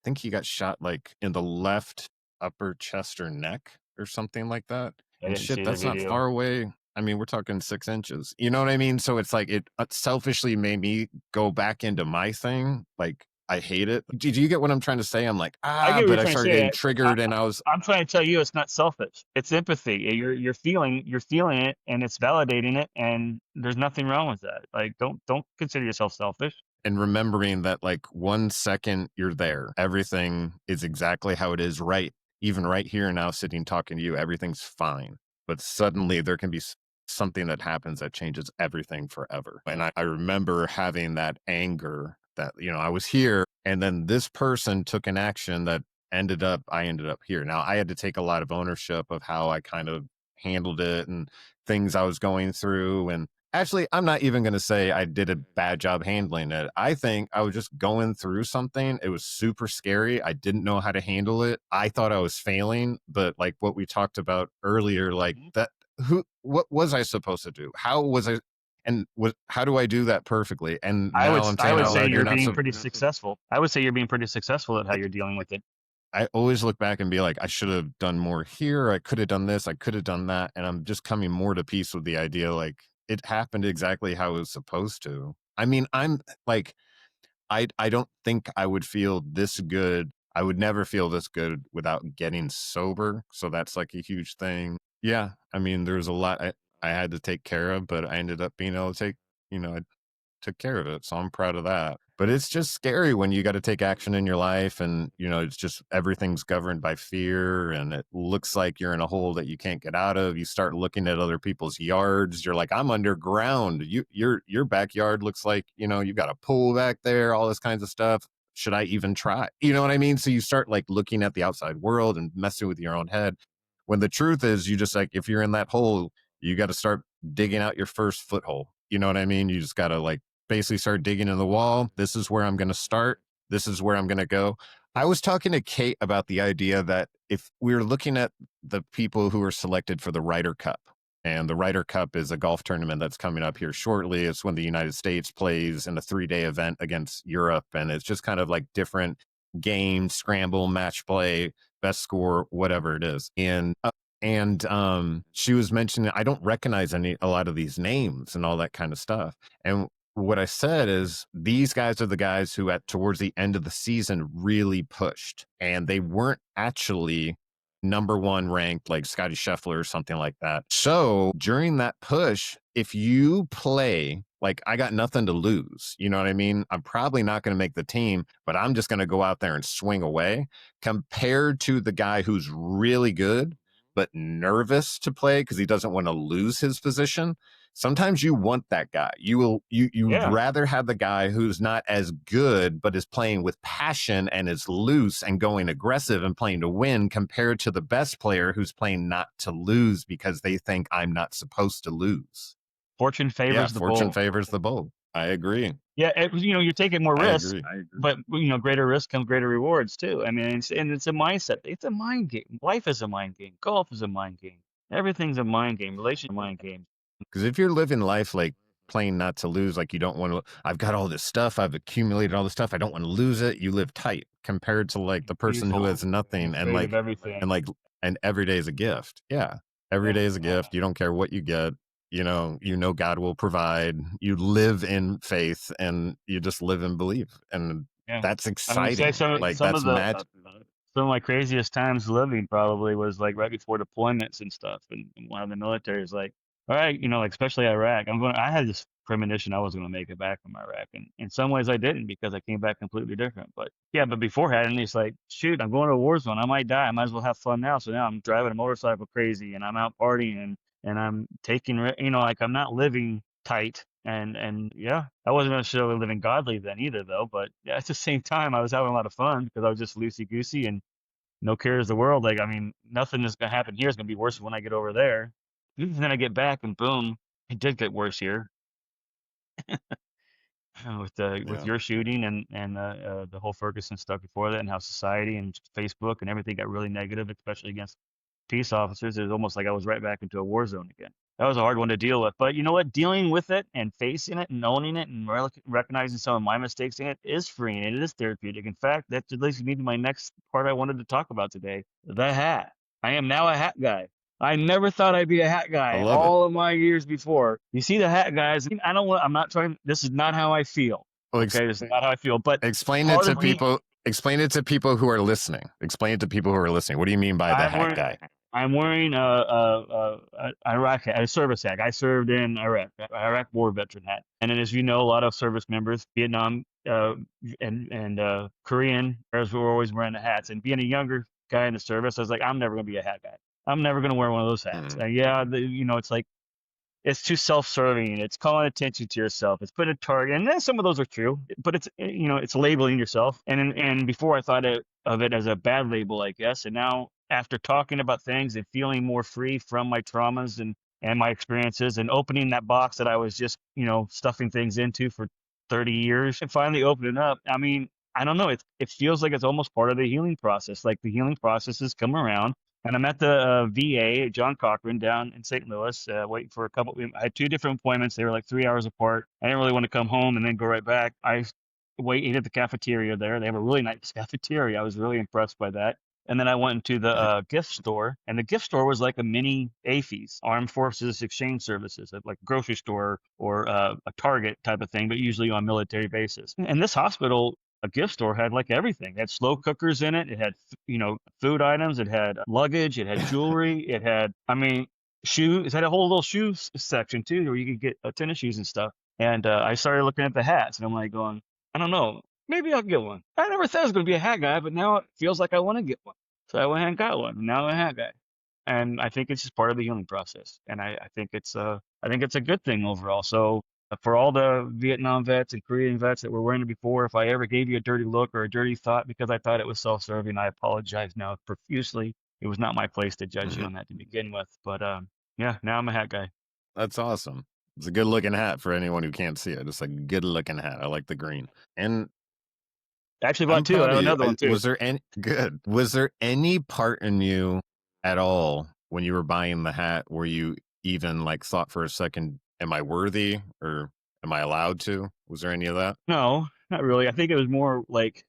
think he got shot like in the left upper chest or neck or something like that. And shit, that's not far away. I mean, we're talking 6 inches. You know what I mean? So it's like it selfishly made me go back into my thing. Like, I hate it. Do you get what I'm trying to say? I'm like, but I started getting triggered, and I'm trying to tell you, it's not selfish. It's empathy. You're feeling it, and it's validating it, and there's nothing wrong with that. Like, don't consider yourself selfish. And remembering that, like, 1 second you're there, everything is exactly how it is, right? Even right here now, sitting talking to you, everything's fine. But suddenly there can be something that happens that changes everything forever. And I remember having that anger that, I was here, and then this person took an action that I ended up here. Now, I had to take a lot of ownership of how I kind of handled it and things I was going through. And actually, I'm not even going to say I did a bad job handling it. I think I was just going through something. It was super scary. I didn't know how to handle it. I thought I was failing, but like what we talked about earlier, like what was I supposed to do? How was I? And how do I do that perfectly? And I would say you're being pretty successful. I would say you're being pretty successful at how you're dealing with it. I always look back and be like, I should have done more here. I could have done this. I could have done that. And I'm just coming more to peace with the idea, like, it happened exactly how it was supposed to. I mean, I'm like, I don't think I would feel this good. I would never feel this good without getting sober. So that's like a huge thing. Yeah. I mean, there's a lot I had to take care of, but I ended up being able to take, I took care of it. So I'm proud of that. But it's just scary when you got to take action in your life and, it's just everything's governed by fear and it looks like you're in a hole that you can't get out of. You start looking at other people's yards. You're like, I'm underground. Your backyard looks like, you've got a pool back there, all this kinds of stuff. Should I even try? You know what I mean? So you start like looking at the outside world and messing with your own head when the truth is you just like, if you're in that hole, you got to start digging out your first foothold. You know what I mean? You just got to like basically start digging in the wall. This is where I'm going to start. This is where I'm going to go. I was talking to Kate about the idea that if we were looking at the people who were selected for the Ryder Cup, and the Ryder Cup is a golf tournament that's coming up here shortly. It's when the United States plays in a 3-day event against Europe. And it's just kind of like different games, scramble, match play, best score, whatever it is. And she was mentioning, I don't recognize a lot of these names and all that kind of stuff. And what I said is these guys are the guys who towards the end of the season really pushed, and they weren't actually number one ranked like Scotty Scheffler or something like that. So during that push, if you play like I got nothing to lose, you know what I mean? I'm probably not going to make the team, but I'm just going to go out there and swing away, compared to the guy who's really good but nervous to play because he doesn't want to lose his position. Sometimes you want that guy. You'd Yeah. rather have the guy who's not as good but is playing with passion and is loose and going aggressive and playing to win, compared to the best player who's playing not to lose because they think I'm not supposed to lose. Fortune favors the bold. Fortune favors the bold. I agree. Yeah, you're taking more risks, I agree. but greater risk comes greater rewards too. I mean, it's a mindset. It's a mind game. Life is a mind game. Golf is a mind game. Everything's a mind game. Relationship, mind game. Because if you're living life like playing not to lose, like you don't want to, I've got all this stuff, I've accumulated all this stuff, I don't want to lose it. You live tight compared to like the person who has nothing and like everything. And every day is a gift. Yeah, every day is a gift. You don't care what you get. You know God will provide. You live in faith and you just live and believe, and that's exciting. Some that's magic. Some of my craziest times living probably was like right before deployments and stuff, and one of the military is like, all right, like especially Iraq, I had this premonition I was going to make it back from Iraq, and in some ways I didn't, because I came back completely different. But beforehand, it's like, shoot, I'm going to a war zone, I might die, I might as well have fun now. So now I'm driving a motorcycle crazy, and I'm out partying, and I'm taking, like I'm not living tight. And yeah, I wasn't necessarily living godly then either, though. But yeah, at the same time, I was having a lot of fun because I was just loosey goosey and no cares the world. Like, I mean, nothing is gonna happen here is gonna be worse when I get over there. And then I get back, and boom, it did get worse here. With your shooting and the whole Ferguson stuff before that, and how society and Facebook and everything got really negative, especially against peace officers. It was almost like I was right back into a war zone again. That was a hard one to deal with. But you know what? Dealing with it and facing it and owning it and recognizing some of my mistakes in it is freeing, and it is therapeutic. In fact, that leads me to my next part I wanted to talk about today: the hat. I am now a hat guy. I never thought I'd be a hat guy all of my years before. You see the hat guys. I'm not trying. This is not how I feel. Well, okay, this is not how I feel. But explain it to people. Explain it to people who are listening. Explain it to people who are listening. What do you mean by the hat guy? I'm wearing a Iraq hat, a service hat. I served in Iraq war veteran hat. And then, as you know, a lot of service members, Vietnam and Korean, were always wearing the hats. And being a younger guy in the service, I was like, I'm never going to be a hat guy. I'm never going to wear one of those hats. It's like, it's too self-serving. It's calling attention to yourself. It's putting a target, and then some of those are true, but it's it's labeling yourself. And before I thought of it as a bad label, I guess. And now, after talking about things and feeling more free from my traumas and my experiences, and opening that box that I was just stuffing things into for 30 years, and finally opening up. I mean, I don't know. It feels like it's almost part of the healing process. Like the healing process has come around. And I'm at the VA, John Cochran, down in St. Louis, waiting for I had 2 different appointments. They were like 3 hours apart. I didn't really want to come home and then go right back. I ate at the cafeteria there. They have a really nice cafeteria. I was really impressed by that. And then I went into the gift store, and the gift store was like a mini AFES, Armed Forces Exchange Services, like a grocery store or a Target type of thing, but usually on a military basis. And this hospital, a gift store, had like everything. It had slow cookers in it. It had, food items. It had luggage. It had jewelry. It had, shoes. It had a whole little shoe section too, where you could get tennis shoes and stuff. And I started looking at the hats, and I'm like going, I don't know, maybe I'll get one. I never thought I was going to be a hat guy, but now it feels like I want to get one. So I went and got one. And now I'm a hat guy. And I think it's just part of the healing process. And I think it's a good thing overall. So for all the Vietnam vets and Korean vets that were wearing it before, if I ever gave you a dirty look or a dirty thought because I thought it was self-serving, I apologize now profusely. It was not my place to judge you on that to begin with. But now I'm a hat guy. That's awesome. It's a good looking hat for anyone who can't see it. It's a good looking hat. I like the green. And I actually bought I'm two. I proud have of you. another one too. Was there any good? Was there any part in you at all when you were buying the hat where you even like thought for a second, am I worthy or am I allowed to? Was there any of that? No, not really. I think it was more like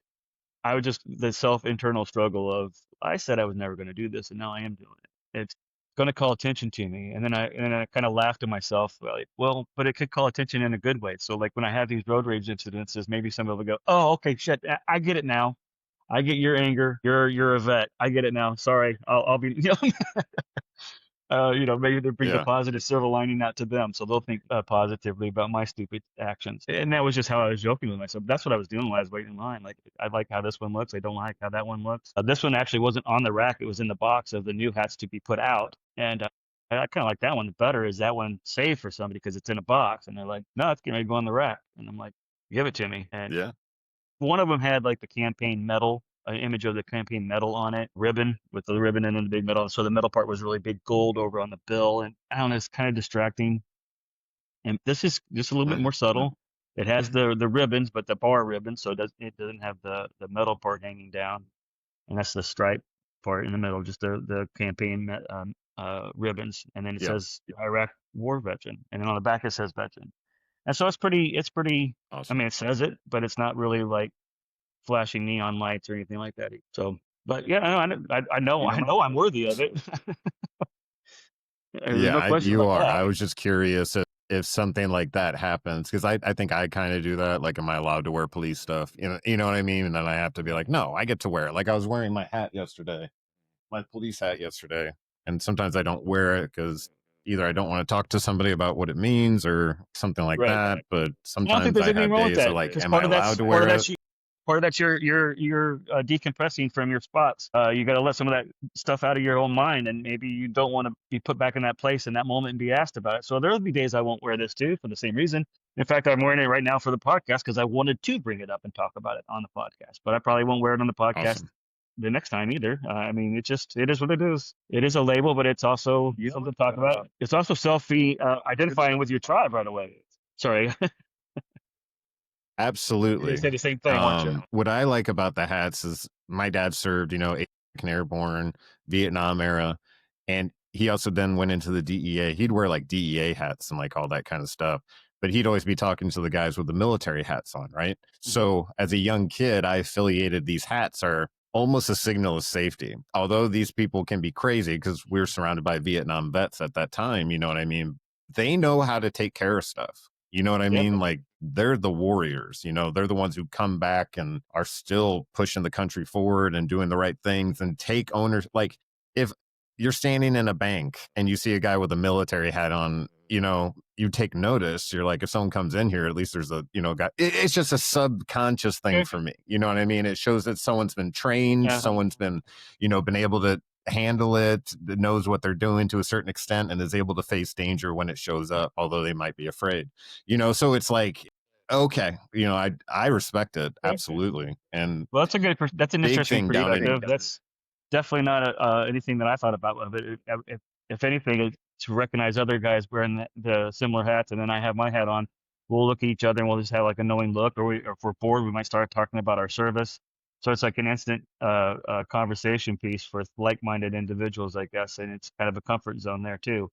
I was just the internal struggle of I said I was never going to do this, and now I am doing it. It's going to call attention to me, and then I kind of laughed to myself, like, well, but it could call attention in a good way. So like when I have these road rage incidences, maybe somebody will go, oh, okay, shit, I get it now. I get your anger. You're a vet. I get it now. Sorry, I'll be. Maybe they bring the Yeah. positive silver lining out to them, so they'll think positively about my stupid actions. And that was just how I was joking with myself. That's what I was doing while I was waiting in line. Like, I like how this one looks. I don't like how that one looks. This one actually wasn't on the rack. It was in the box of the new hats to be put out. And I kind of like that one better. Is that one saved for somebody because it's in a box? And they're like, no, it's going to go on the rack. And I'm like, give it to me. And Yeah. one of them had like the campaign medal, an image of the campaign medal on it, ribbon with the ribbon and then the big medal. So the metal part was really big gold over on the bill, and I don't know, it's kind of distracting. And this is just a little bit Right. more subtle. It has the ribbons, but the bar ribbon, so it doesn't have the metal part hanging down, and that's the stripe part in the middle, just the campaign ribbons, and then it Yeah. says Iraq war veteran, and then on the back it says veteran. And so it's pretty. I Awesome. mean, it says it, but it's not really like flashing neon lights or anything like that. So, but yeah, I know I'm worthy of it. There's Yeah, no question you about are. I that. was just curious if something like that happens because I think I kind of do that. Like, am I allowed to wear police stuff? You know what I mean? And then I have to be like, no, I get to wear it. Like I was wearing my hat yesterday, my police hat yesterday, and sometimes I don't wear it because either I don't want to talk to somebody about what it means or something like Right. that. But I don't think sometimes there's I anything have wrong with days that that like, because am I allowed to wear it? part of that's you're decompressing from your spots. You got to let some of that stuff out of your own mind, and maybe you don't want to be put back in that place in that moment and be asked about it. So there'll be days I won't wear this too for the same reason. In fact, I'm wearing it right now for the podcast because I wanted to bring it up and talk about it on the podcast, but I probably won't wear it on the podcast Awesome. the next time either. I mean, it is what it is. It is a label, but it's also something to talk about. It's also identifying with your tribe right away. Sorry, you're gonna Absolutely. say the same thing, weren't you? What I like about the hats is my dad served, 8th Airborne, Vietnam era, and he also then went into the DEA. He'd wear like DEA hats and like all that kind of stuff, but he'd always be talking to the guys with the military hats on, right? So as a young kid, I affiliated these hats are almost a signal of safety. Although these people can be crazy because we were surrounded by Vietnam vets at that time, you know what I mean? They know how to take care of stuff. You know what I Yep. mean? Like they're the warriors, they're the ones who come back and are still pushing the country forward and doing the right things and take owners. Like if you're standing in a bank and you see a guy with a military hat on, you take notice. You're like, if someone comes in here, at least there's a, guy. It's just a subconscious thing Okay. for me. You know what I mean? It shows that someone's been trained, Yeah. someone's been able to handle it, that knows what they're doing to a certain extent and is able to face danger when it shows up, although they might be afraid. So it's like, okay, I respect it Okay. absolutely. And Well, that's an big interesting thing down in perspective. That's definitely not anything that I thought about of it. If anything, it's to recognize other guys wearing the similar hats, and then I have my hat on. We'll look at each other and we'll just have like a knowing look, or if we're bored, we might start talking about our service. So it's like an instant conversation piece for like-minded individuals, I guess, and it's kind of a comfort zone there too.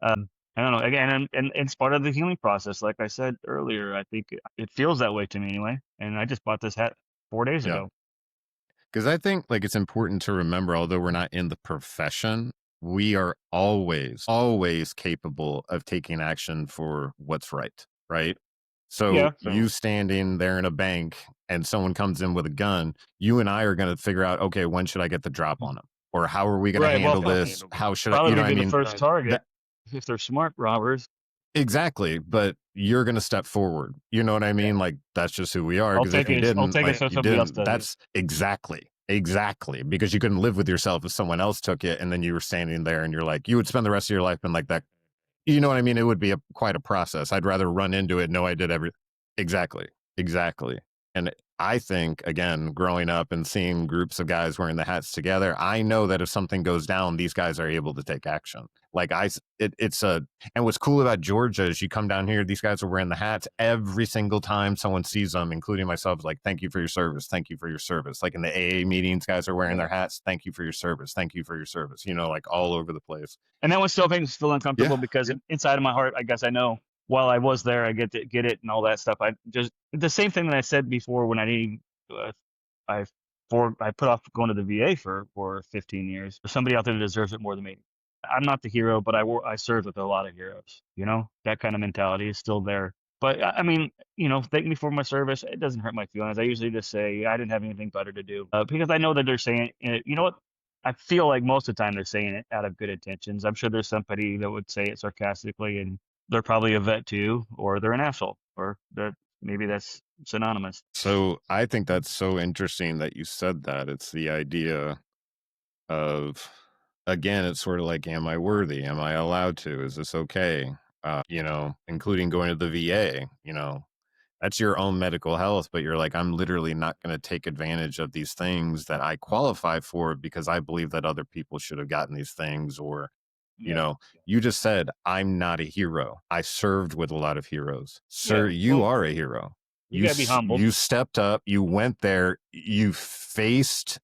I don't know. Again, and it's part of the healing process. Like I said earlier, I think it feels that way to me anyway. And I just bought this hat 4 days yeah. ago. Because I think like it's important to remember, although we're not in the profession, we are always capable of taking action for what's right. Right. So Yeah. you standing there in a bank and someone comes in with a gun, you and I are going to figure out, okay, when should I get the drop on them? Or how are we going to Right. Well, handle this? How should I, probably you know would what I be the mean? first target That, if they're smart robbers. exactly. But you're going to step forward. You know what I mean? Like that's just who we are. I'll Because if take you it. I'll didn't, take it like so you somebody else didn't, does it. that's exactly. Because you couldn't live with yourself if someone else took it and then you were standing there and you're like, you would spend the rest of your life in like that. You know what I mean? It would be quite a process. I'd rather run into it, know I did everything. Exactly. And I think, again, growing up and seeing groups of guys wearing the hats together, I know that if something goes down, these guys are able to take action. Like and what's cool about Georgia is you come down here, these guys are wearing the hats every single time someone sees them, including myself, like, thank you for your service. Thank you for your service. Like in the AA meetings, guys are wearing their hats. Thank you for your service. Thank you for your service, like all over the place. And that one still makes me feel uncomfortable because inside of my heart, I guess I know while I was there, I get it and all that stuff. I just the same thing that I said before when I I put off going to the VA for 15 years. There's somebody out there that deserves it more than me. I'm not the hero, but I served with a lot of heroes. That kind of mentality is still there. But I mean, thank me for my service. It doesn't hurt my feelings. I usually just say I didn't have anything better to do because I know that they're saying, you know what? I feel like most of the time they're saying it out of good intentions. I'm sure there's somebody that would say it sarcastically, and they're probably a vet too, or they're an asshole, or maybe that's synonymous. So I think that's so interesting that you said that. It's the idea of, again, it's sort of like, am I worthy? Am I allowed to? Is this okay? Including going to the VA, that's your own medical health, but you're like, I'm literally not going to take advantage of these things that I qualify for because I believe that other people should have gotten these things. Or, you just said, I'm not a hero. I served with a lot of heroes. Sir, you are a hero. You gotta be humble. You stepped up, you went there, you faced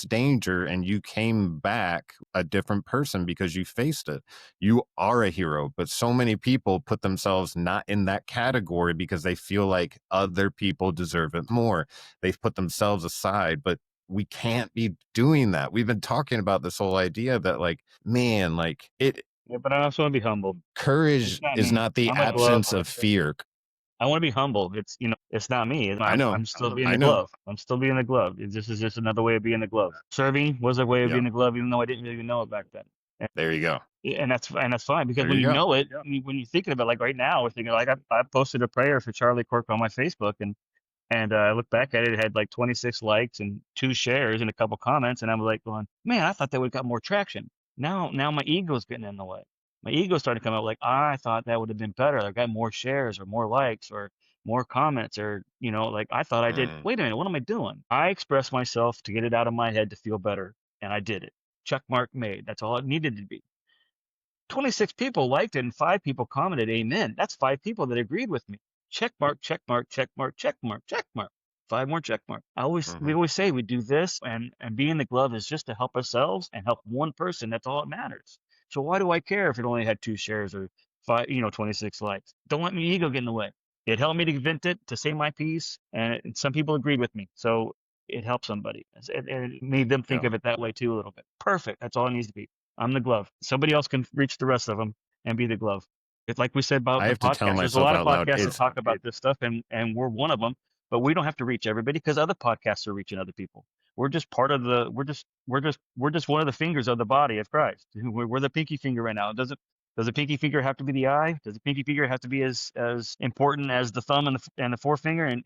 danger, and you came back a different person because you faced it. You are a hero, but so many people put themselves not in that category because they feel like other people deserve it more. They've put themselves aside, but we can't be doing that. We've been talking about this whole idea that, like, man, like it. Yeah, but I also want to be humble. Courage is not the absence of fear. I want to be humble. It's not me. I know. I'm still being the glove. I'm still being the glove. This is just another way of being the glove. Serving was a way of being the glove, even though I didn't really know it back then. There you go. And that's fine because when you know it, when you're thinking about, like right now, we're thinking like I posted a prayer for Charlie Cork on my Facebook, and I look back at it, it had like 26 likes and 2 shares and a couple comments, and I was like going, man, I thought that would have got more traction. Now my ego's getting in the way. My ego started to come out like, I thought that would have been better. I got more shares or more likes or more comments or, like I thought I did. Wait a minute, what am I doing? I expressed myself to get it out of my head to feel better, and I did it. Check mark made. That's all it needed to be. 26 people liked it and 5 people commented amen. That's 5 people that agreed with me. Check mark, check mark, check mark, check mark, check mark. 5 more check mark. We always say we do this, and being the glove is just to help ourselves and help one person. That's all that matters. So why do I care if it only had 2 shares or 26 likes? Don't let my ego get in the way. It helped me to vent it, to say my piece, and some people agreed with me. So it helped somebody. It made them think of it that way too a little bit. Perfect. That's all it needs to be. I'm the glove. Somebody else can reach the rest of them and be the glove. It's like we said about the podcast. There's a lot of podcasts that talk about this stuff, and we're one of them. But we don't have to reach everybody because other podcasts are reaching other people. We're just part of the. We're just one of the fingers of the body of Christ. We're the pinky finger right now. Does the pinky finger have to be the eye? Does the pinky finger have to be as important as the thumb and the forefinger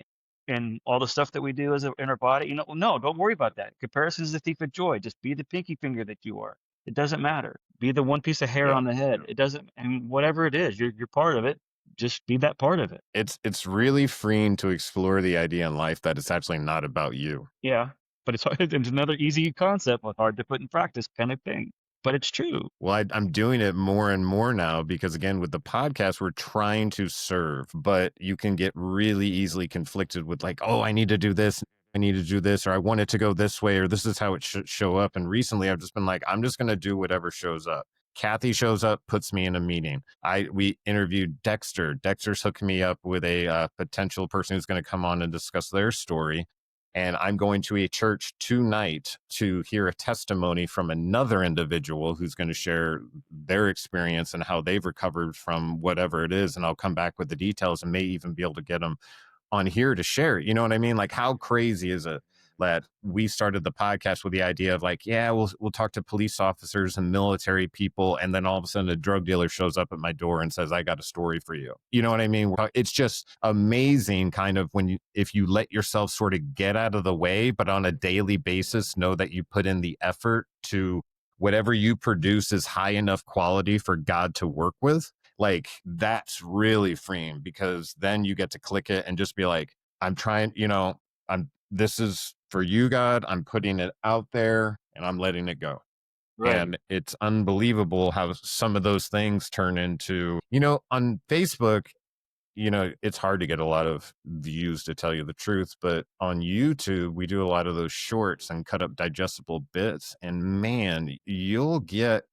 and all the stuff that we do in our body? No, don't worry about that. Comparison is the thief of joy. Just be the pinky finger that you are. It doesn't matter. Be the one piece of hair on the head. It doesn't, and whatever it is, you're part of it. Just be that part of it. It's really freeing to explore the idea in life that it's actually not about you. Yeah, but it's another easy concept, but hard to put in practice kind of thing. But it's true. Well, I'm doing it more and more now because, again, with the podcast, we're trying to serve, but you can get really easily conflicted with like, oh, I need to do this. I need to do this, or I want it to go this way, or this is how it should show up. And recently I've just been like, I'm just going to do whatever shows up. Kathy shows up, puts me in a meeting. We interviewed Dexter. Dexter's hooking me up with a potential person who's going to come on and discuss their story. And I'm going to a church tonight to hear a testimony from another individual who's going to share their experience and how they've recovered from whatever it is. And I'll come back with the details and may even be able to get them on here to share it. You know what I mean? Like, how crazy is it that we started the podcast with the idea of like, yeah, we'll talk to police officers and military people, and then all of a sudden a drug dealer shows up at my door and says, I got a story for you. You know what I mean? It's just amazing kind of if you let yourself sort of get out of the way, but on a daily basis, know that you put in the effort to whatever you produce is high enough quality for God to work with. Like, that's really freeing because then you get to click it and just be like, I'm trying, this is for you, God. I'm putting it out there and I'm letting it go. Right. And it's unbelievable how some of those things turn into, on Facebook, it's hard to get a lot of views, to tell you the truth. But on YouTube, we do a lot of those shorts and cut up digestible bits. And man, you'll get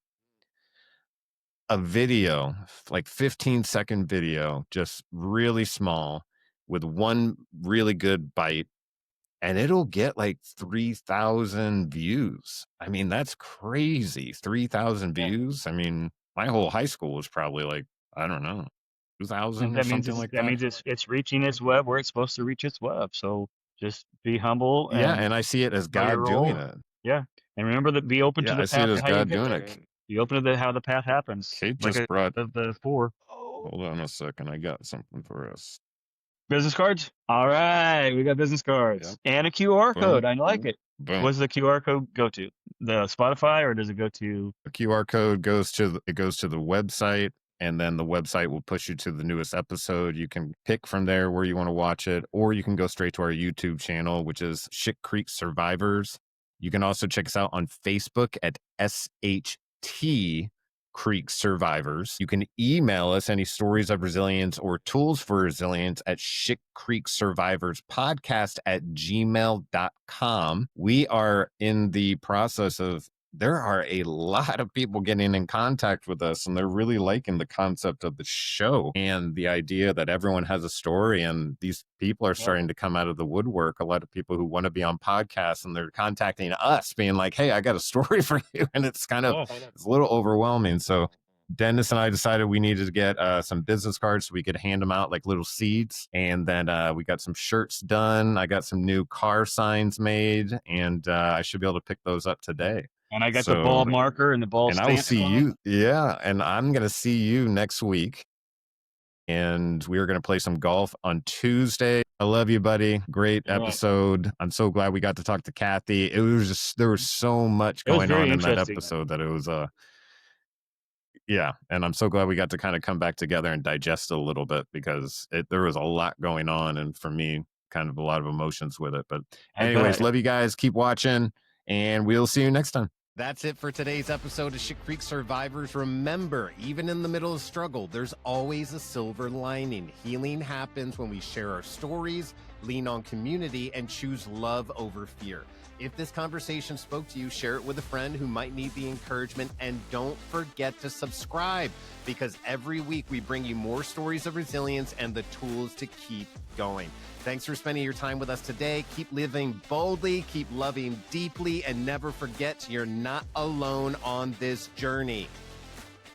a video, like 15-second video, just really small with one really good bite, and it'll get like 3,000 views. I mean, that's crazy. 3,000 views. I mean, my whole high school was probably like, I don't know, 2,000 or something like that. That means it's reaching its web where it's supposed to reach its web. So just be humble. Yeah, And and I see it as play your God doing role. it. Yeah. And remember that be open to Yeah, the I see it path as of how you God get doing there. it. Be open to how the path happens. Kate Like just brought. the 4 Hold on a second. I got something for us. business cards. All right. We got business cards and a QR Boom. code. I like it. Boom. What does the QR code go to? The Spotify, or does it go to? The QR code goes to the website, and then the website will push you to the newest episode. You can pick from there where you want to watch it, or you can go straight to our YouTube channel, which is Shit Creek Survivors. You can also check us out on Facebook at SHT Creek Survivors. You can email us any stories of resilience or tools for resilience at shitcreeksurvivorspodcast@gmail.com. We are in the process of, there are a lot of people getting in contact with us, and they're really liking the concept of the show and the idea that everyone has a story, and these people are starting to come out of the woodwork. A lot of people who want to be on podcasts, and they're contacting us being like, hey, I got a story for you. And it's kind of, it's a little overwhelming. So Dennis and I decided we needed to get some business cards so we could hand them out like little seeds. And then we got some shirts done. I got some new car signs made, and I should be able to pick those up today. And I got the ball marker and the ball and I will see you. Yeah. And I'm going to see you next week. And we are going to play some golf on Tuesday. I love you, buddy. Great episode. I'm so glad we got to talk to Kathy. It was just, there was so much going on in that episode that it was yeah. And I'm so glad we got to kind of come back together and digest it a little bit, because there was a lot going on. And for me, kind of a lot of emotions with it. But anyways, love you guys. Keep watching, and we'll see you next time. That's it for today's episode of Shit Creek Survivors. Remember, even in the middle of struggle, there's always a silver lining. Healing happens when we share our stories, lean on community, and choose love over fear. If this conversation spoke to you, share it with a friend who might need the encouragement, and don't forget to subscribe, because every week we bring you more stories of resilience and the tools to keep going. Thanks for spending your time with us today. Keep living boldly, keep loving deeply, and never forget you're not alone on this journey.